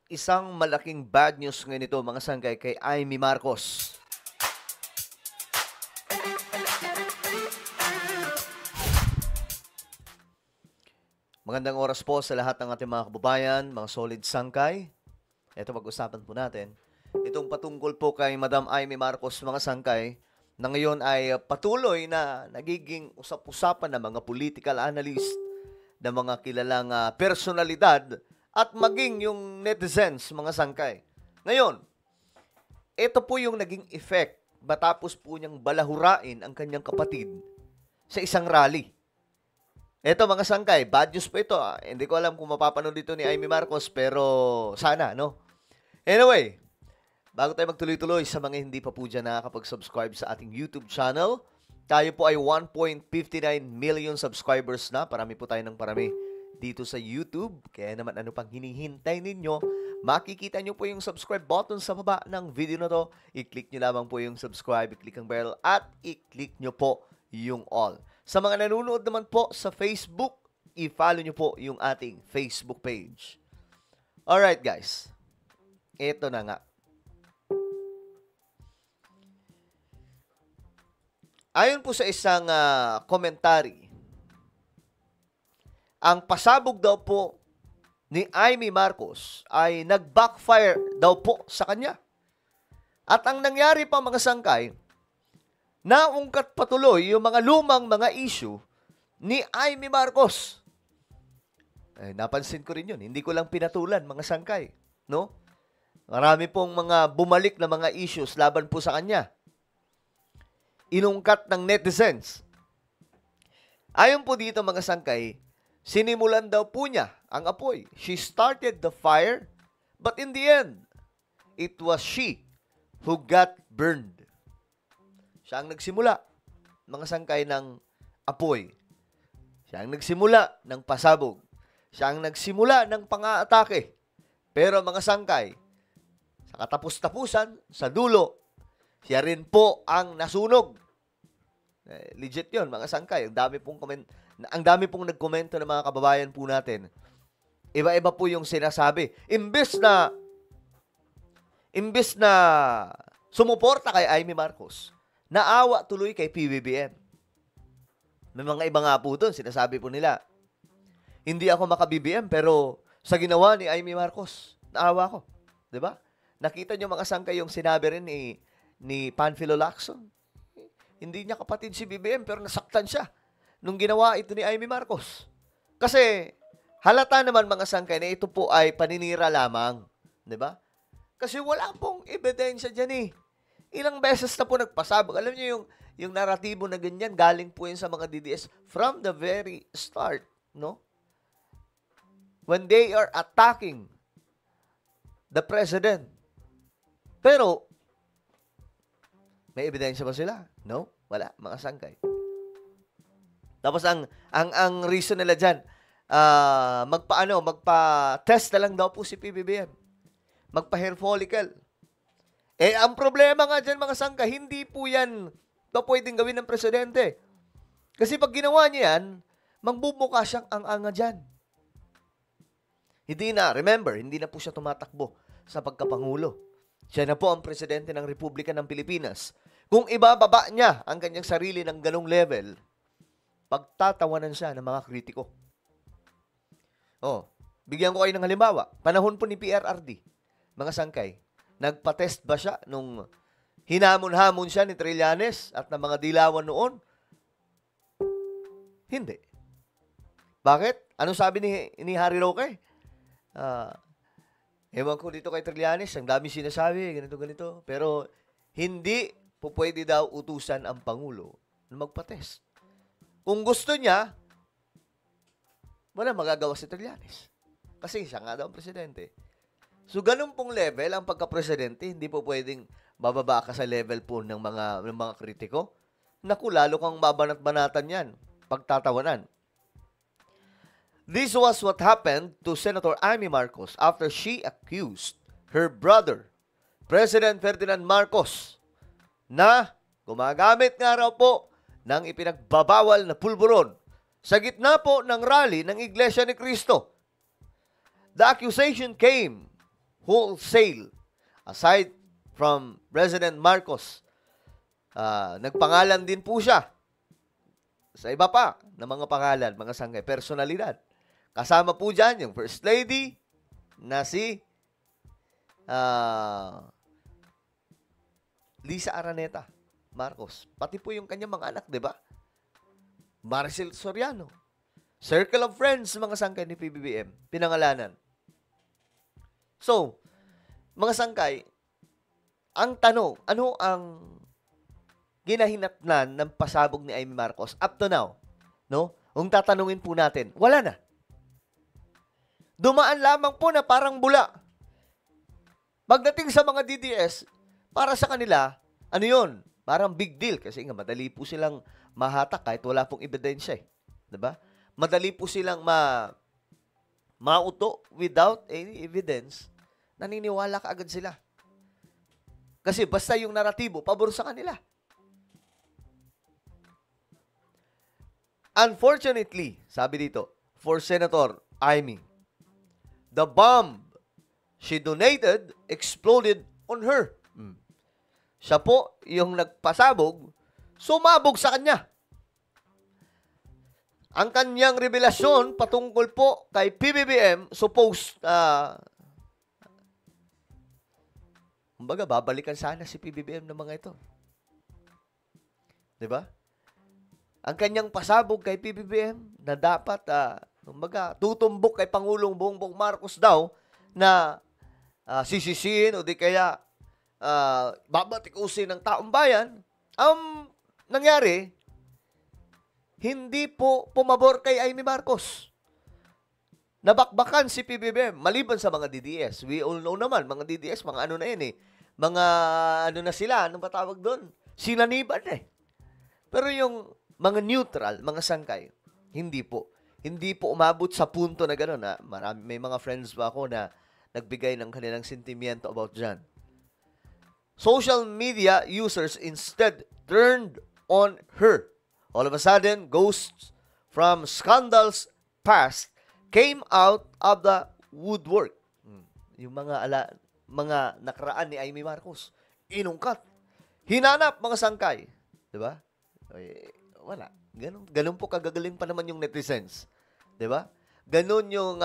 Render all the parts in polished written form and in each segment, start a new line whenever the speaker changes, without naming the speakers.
isang malaking bad news ngayon ito mga sanggay kay Amy Marcos. Magandang oras po sa lahat ng ating mga kababayan, mga solid sangkay. Ito pag-usapan po natin. Itong patungkol po kay Madam Amy Marcos mga sangkay na ngayon ay patuloy na nagiging usap-usapan ng mga political analyst, ng mga kilalang personalidad at maging yung netizens mga sangkay. Ngayon, ito po yung naging effect matapos po niyang balahurain ang kanyang kapatid sa isang rally. Ito mga sangkay, bad news po ito. Hindi ko alam kung mapapanood dito ni Amy Marcos pero sana, no? Anyway, bago tayo magtuloy-tuloy sa mga hindi pa po dyan nakakapag-subscribe sa ating YouTube channel, tayo po ay 1.59 million subscribers na. Parami po tayo ng parami dito sa YouTube. Kaya naman ano pang hinihintay ninyo, makikita nyo po yung subscribe button sa baba ng video na to. I-click nyo lamang po yung subscribe, i-click ang bell at i-click nyo po yung all. Sa mga nanonood naman po sa Facebook, i-follow nyo po yung ating Facebook page. Alright guys, ito na nga. Ayon po sa isang commentary, ang pasabog daw po ni Amy Marcos ay nag-backfire daw po sa kanya. At ang nangyari pa mga sangkay, naungkat patuloy yung mga lumang mga issue ni Amy Marcos. Napansin ko rin yun. Hindi ko lang pinatulan mga sangkay. No? Marami pong mga bumalik na mga issues laban po sa kanya. Inungkat ng netizens. Ayon po dito mga sangkay, sinimulan daw po niya ang apoy. She started the fire, but in the end, it was she who got burned. Siya ang nagsimula, mga sangkay, ng apoy. Siya ang nagsimula ng pasabog. Siya ang nagsimula ng pang-aatake. Pero mga sangkay, sa katapus-tapusan, sa dulo, siya rin po ang nasunog. Legit yun, mga sangkay. Ang dami pong nagkomento ng mga kababayan po natin. Iba-iba po yung sinasabi. Imbes na sumuporta kay Amy Marcos, naawa tuloy kay PBBM. May mga iba nga po doon, sinasabi po nila, hindi ako maka-BBM pero sa ginawa ni Amy Marcos, naawa ko. Diba? Nakita nyo mga sangkay yung sinabi rin ni Panfilo Lacson. Hindi niya kapatid si BBM pero nasaktan siya nung ginawa ito ni Amy Marcos. Kasi halata naman mga sangkay na ito po ay paninira lamang. Diba? Kasi wala pong ebidensya dyan eh. Ilang beses na po nagpasabog. Alam niyo yung naratibo na ganyan, galing po yun sa mga DDS from the very start, no? When they are attacking the president. Pero, may ebidensya ba sila? No? Wala, mga sangkay. Tapos ang reason nila dyan, magpa-test na lang daw po si PBBM. Magpa-hair follicle. Ang problema nga dyan, mga sangkay, hindi po yan pwedeng gawin ng presidente. Kasi pag ginawa niya yan, magbubukha siyang ang-anga dyan. Hindi na po siya tumatakbo sa pagkapangulo. Siya na po ang presidente ng Republika ng Pilipinas. Kung ibababa niya ang kanyang sarili ng ganong level, pagtatawanan siya ng mga kritiko. Bigyan ko kayo ng halimbawa. Panahon po ni PRRD, mga sangkay, nagpa-test ba siya nung hinamon-hamon siya ni Trillanes at ng mga dilawan noon? Hindi. Bakit? Ano sabi ni Harry Roque? Ewan ko dito kay Trillanes, ang dami sinasabi, ganito. Pero hindi po pwede daw utusan ang Pangulo na magpa-test. Kung gusto niya, wala magagawa si Trillanes. Kasi siya nga daw ang presidente. So, ganun pong level ang pagka-presidente, hindi po pwedeng bababa ka sa level po ng mga kritiko. Naku, lalo kang babanat-banatan yan, pagtatawanan. This was what happened to Senator Amy Marcos after she accused her brother, President Ferdinand Marcos, na gumagamit nga raw po ng ipinagbabawal na pulburon sa gitna po ng rally ng Iglesia ni Cristo. The accusation came wholesale. Aside from President Marcos, nagpangalan din po siya sa iba pa na mga pangalan, mga sangkay, personalidad. Kasama po dyan yung First Lady na si Lisa Araneta Marcos. Pati po yung kanyang mga anak, di ba? Maricel Soriano. Circle of Friends, mga sangkay ni PBBM. Pinangalanan. So, mga sangkay, ang tanong, ano ang ginahinatnan ng pasabog ni Amy Marcos up to now? No? Kung tatanungin po natin, wala na. Dumaan lamang po na parang bula. Pagdating sa mga DDS, para sa kanila, ano yun? Parang big deal kasi nga madali po silang mahatak kahit wala pong ebidensya. Diba? Madali po silang mauto without any evidence. Naniniwala ka agad sila. Kasi basta yung naratibo, pabor sa kanila. Unfortunately, sabi dito, for Senator Amy, the bomb she donated exploded on her. Siya po yung nagpasabog, sumabog sa kanya. Ang kanyang revelasyon patungkol po kay PBBM, kumbaga, babalikan sana si PBBM ng mga ito. Diba? Ang kanyang pasabog kay PBBM na dapat, kumbaga, tutumbok kay Pangulong Bongbong Marcos daw na sisisihin o di kaya babatikusin ng taong bayan, ang nangyari, hindi po pumabor kay Amy Marcos. Nabakbakan si PBBM, maliban sa mga DDS. We all know naman, mga DDS, mga ano na yun eh. Mga ano na sila, anong patawag doon? Sinaniban eh. Pero yung mga neutral, mga sangkay, hindi po. Hindi po umabot sa punto na gano'n. May mga friends pa ako na nagbigay ng kanilang sentimiento about dyan. Social media users instead turned on her. All of a sudden, ghosts from scandals past came out of the woodwork. Yung mga nakaraan ni Amy Marcos, inungkat. Hinanap, mga sangkay. Diba? Wala. Ganun po kagagaling pa naman yung netizens. Diba? Ganun yung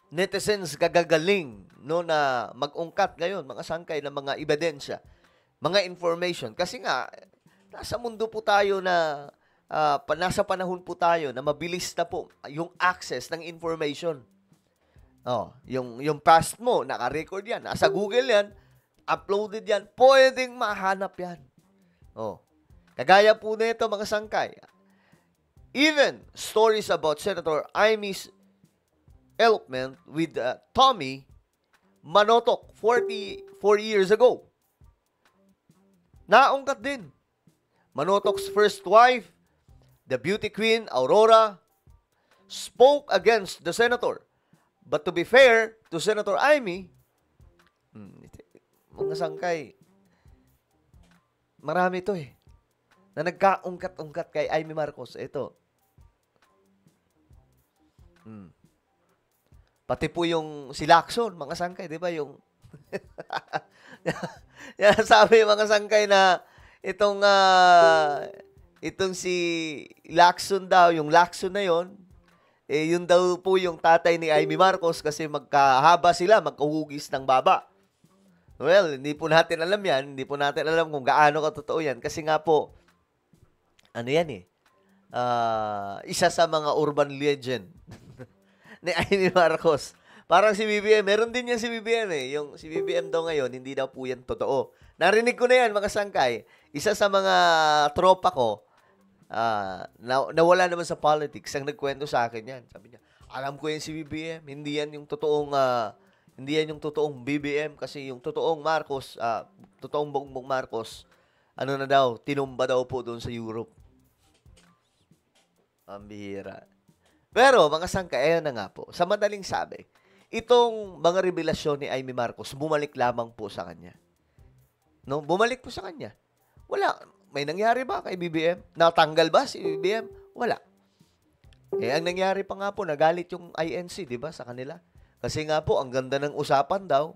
netizens kagagaling no, na mag-ungkat ngayon, mga sangkay, ng mga ebidensya, mga information. Kasi nga, nasa mundo po tayo na nasa panahon po tayo na mabilis na po yung access ng information. Yung past mo, naka-record yan. Nasa Google yan, uploaded yan, pwedeng mahanap yan. Kagaya po nito, mga sangkay. Even stories about Senator Amy's elopement with Tommy Manotoc 44 years ago. Naungkat din. Manotoc's first wife, the beauty queen, Aurora, spoke against the senator. But to be fair to Senator Amy, mga sangkay, marami ito eh, na nagkaungkat-ungkat kay Amy Marcos. Ito. Pati po yung si Lacson, mga sangkay, di ba yung yan, sabi mga sangkay na itong si Lacson daw, yung Lacson na yon, yun daw po yung tatay ni Amy Marcos kasi magkahaba sila, magkahugis ng baba. Well, hindi po natin alam yan. Hindi po natin alam kung gaano katotoo yan. Kasi nga po, ano yan eh, isa sa mga urban legend ni Amy Marcos. Parang si BBM, meron din yan si BBM eh. Yung si BBM daw ngayon, hindi daw po yan totoo. Narinig ko na yan, mga sangkay. Isa sa mga tropa ko, nawala naman sa politics, ang nagkwento sa akin yan. Sabi niya, alam ko yan si BBM, hindi yan yung totoong BBM kasi yung totoong Marcos, totoong Bongbong Marcos, ano na daw, tinumba daw po doon sa Europe. Ang bihira. Pero, mga sangkay, ayan na nga po. Sa madaling sabi, itong mga revelasyon ni Amy Marcos, bumalik lamang po sa kanya. No? Bumalik po sa kanya. Wala. May nangyari ba kay BBM? Natanggal ba si BBM? Wala. Ang nangyari pa nga po, nagalit yung INC, di ba, sa kanila. Kasi nga po, ang ganda ng usapan daw.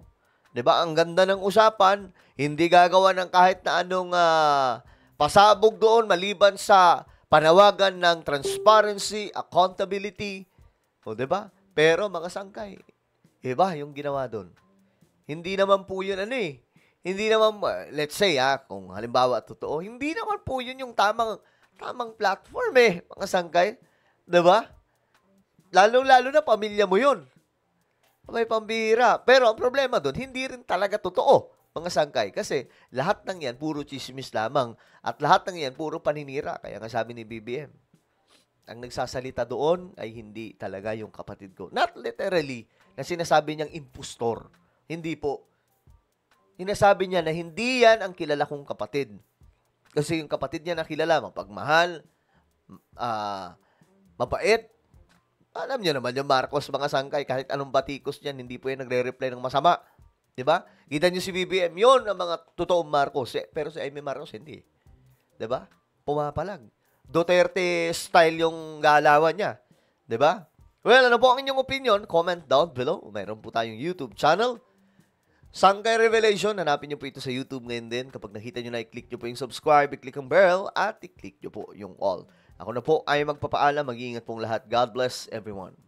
'Di ba? Ang ganda ng usapan, hindi gagawa ng kahit na anong pasabog doon maliban sa panawagan ng transparency, accountability. O 'di ba? Pero mga sangkay, iba yung ginawa doon. Hindi naman po yun Hindi naman, let's say kung halimbawa totoo, hindi naman po yun yung tamang platform mga sangkay. 'Di ba? Lalo-lalo na pamilya mo yun. May pambihira. Pero ang problema doon, hindi rin talaga totoo, mga sangkay. Kasi lahat ng yan, puro chismis lamang. At lahat ng yan, puro paninira. Kaya nga sabi ni BBM, ang nagsasalita doon ay hindi talaga yung kapatid ko. Not literally, na sinasabi niyang impostor. Hindi po. Sinasabi niya na hindi yan ang kilala kong kapatid. Kasi yung kapatid niya na kilala, mapagmahal, mabait. Alam niyo naman yung Marcos, mga sangkay, kahit anong batikos niyan, hindi po yan nagre-reply ng masama. 'Di ba? Kita niyo si BBM, yon ang mga totoong Marcos. Pero si Amy Marcos, hindi. 'Di ba? Pumapalag. Duterte style yung galawan niya. 'Di ba? Well, ano po ang inyong opinion? Comment down below. Mayroon po tayong YouTube channel. Sangkay Revelation, hanapin niyo po ito sa YouTube ngayon din. Kapag nakita niyo na, i-click niyo po yung subscribe, i-click ang bell, at i-click niyo po yung all. Ako na po ay magpapaalam. Mag-iingat pong lahat. God bless everyone.